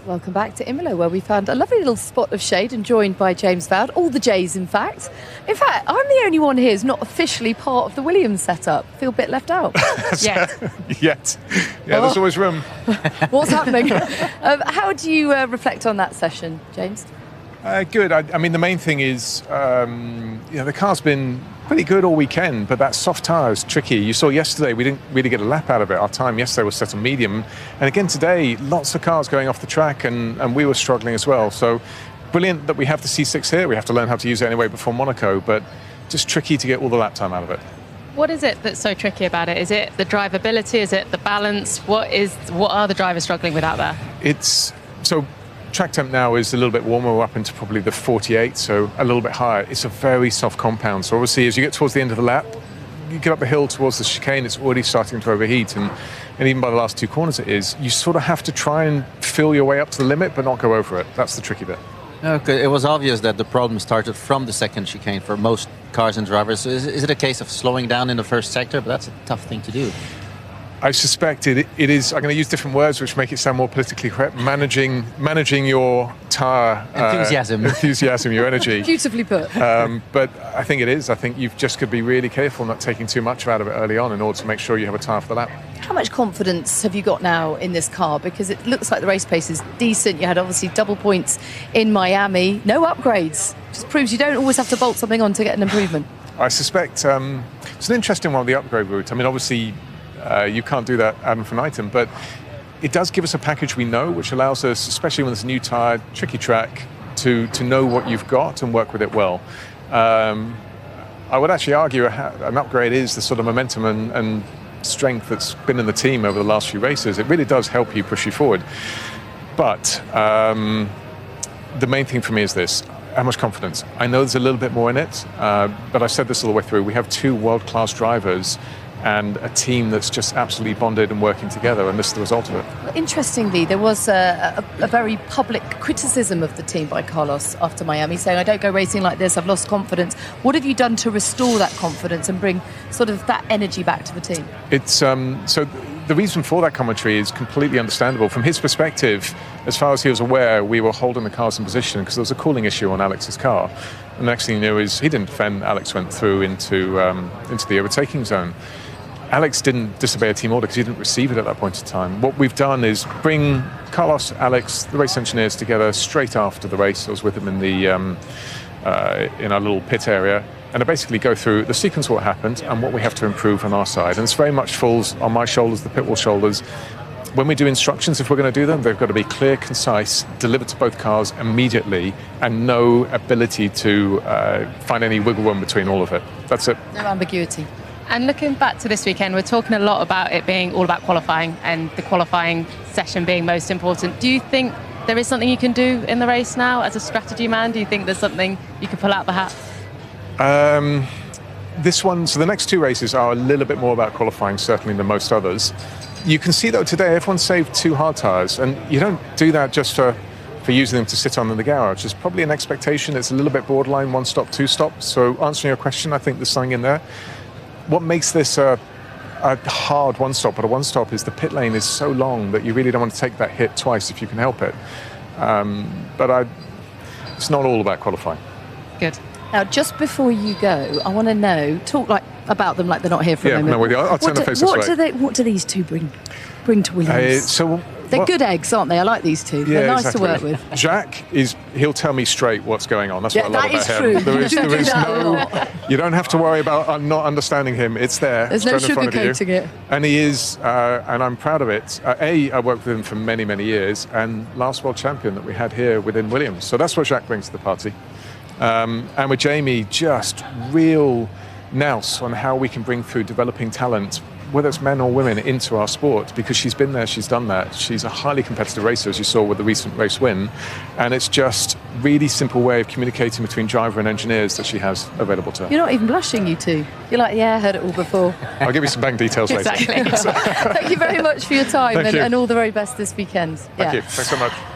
Welcome back to Imola, where we found a lovely little spot of shade and joined by James Vowles, all the J's in fact. In fact, I'm the only one here who's not officially part of the Williams setup. Feel a bit left out. Yet. Yeah, there's always room. What's happening? How do you reflect on that session, James? Good. I mean, the main thing is, the car's been pretty good all weekend, but that soft tyre is tricky. You saw yesterday we didn't really get a lap out of it. Our time yesterday was set on medium. And again today, lots of cars going off the track, and we were struggling as well. So brilliant that we have the C6 here. We have to learn how to use it anyway before Monaco, but just tricky to get all the lap time out of it. What is it that's so tricky about it? Is it the drivability? Is it the balance? What are the drivers struggling with out there? Track temp now is a little bit warmer. We're up into probably the 48, so a little bit higher. It's a very soft compound. So obviously, as you get towards the end of the lap, you get up the hill towards the chicane, it's already starting to overheat. And even by the last two corners you sort of have to try and feel your way up to the limit, but not go over it. That's the tricky bit. Okay, it was obvious that the problem started from the second chicane for most cars and drivers. So is it a case of slowing down in the first sector? But that's a tough thing to do. I suspect it is. I'm going to use different words which make it sound more politically correct. Managing your tyre enthusiasm, your energy. Beautifully put. But I think it is. I think you've just got to be really careful not taking too much out of it early on in order to make sure you have a tyre for the lap. How much confidence have you got now in this car? Because it looks like the race pace is decent. You had obviously double points in Miami. No upgrades. Just proves you don't always have to bolt something on to get an improvement. I suspect it's an interesting one, the upgrade route. I mean, obviously, you can't do that ad infinitum, but it does give us a package we know, which allows us, especially when it's a new tyre, tricky track, to know what you've got and work with it well. I would actually argue an upgrade is the sort of momentum and strength that's been in the team over the last few races. It really does help you push you forward. But the main thing for me is this. How much confidence? I know there's a little bit more in it, but I've said this all the way through. We have two world-class drivers and a team that's just absolutely bonded and working together, and this is the result of it. Well, interestingly, there was a very public criticism of the team by Carlos after Miami, saying, I don't go racing like this, I've lost confidence. What have you done to restore that confidence and bring sort of that energy back to the team? It's so the reason for that commentary is completely understandable. From his perspective, as far as he was aware, we were holding the cars in position because there was a cooling issue on Alex's car. And the next thing you knew is he didn't defend. Alex went through into the overtaking zone. Alex didn't disobey a team order because he didn't receive it at that point in time. What we've done is bring Carlos, Alex, the race engineers together straight after the race. I was with them in our little pit area, and I basically go through the sequence of what happened and what we have to improve on our side. And it's very much falls on my shoulders, the pit wall shoulders. When we do instructions, if we're going to do them, they've got to be clear, concise, delivered to both cars immediately, and no ability to find any wiggle room between all of it. That's it. No ambiguity. And looking back to this weekend, we're talking a lot about it being all about qualifying and the qualifying session being most important. Do you think there is something you can do in the race now as a strategy man? Do you think there's something you can pull out the hat? So the next two races are a little bit more about qualifying, certainly, than most others. You can see, though, today everyone saved two hard tyres, and you don't do that just for using them to sit on in the garage. There's probably an expectation. It's a little bit borderline, one stop, two stop. So answering your question, I think there's something in there. What makes this a hard one-stop, but a one-stop, is the pit lane is so long that you really don't want to take that hit twice if you can help it. But it's not all about qualifying. Good. Now, just before you go, I want to know, talk about them like they're not here for a moment. Yeah, no, with you. I'll turn the face this way. What do these two bring to Williams? They're good eggs, aren't they? I like these two. They're nice to work with. Jacques he'll tell me straight what's going on. That's what I love about him. That is true. You don't have to worry about not understanding him. It's there. There's no sugarcoating it. And he is, and I'm proud of it. I worked with him for many, many years, and last world champion that we had here within Williams. So that's what Jacques brings to the party. And with Jamie, just real nous on how we can bring through developing talent, whether it's men or women, into our sport, because she's been there, she's done that. She's a highly competitive racer, as you saw with the recent race win, and it's just really simple way of communicating between driver and engineers that she has available to her. You're not even blushing, you two. You're like, yeah, I heard it all before. I'll give you some bank details later. Exactly. Thank you very much for your time, and all the very best this weekend. Thank you. Thanks so much.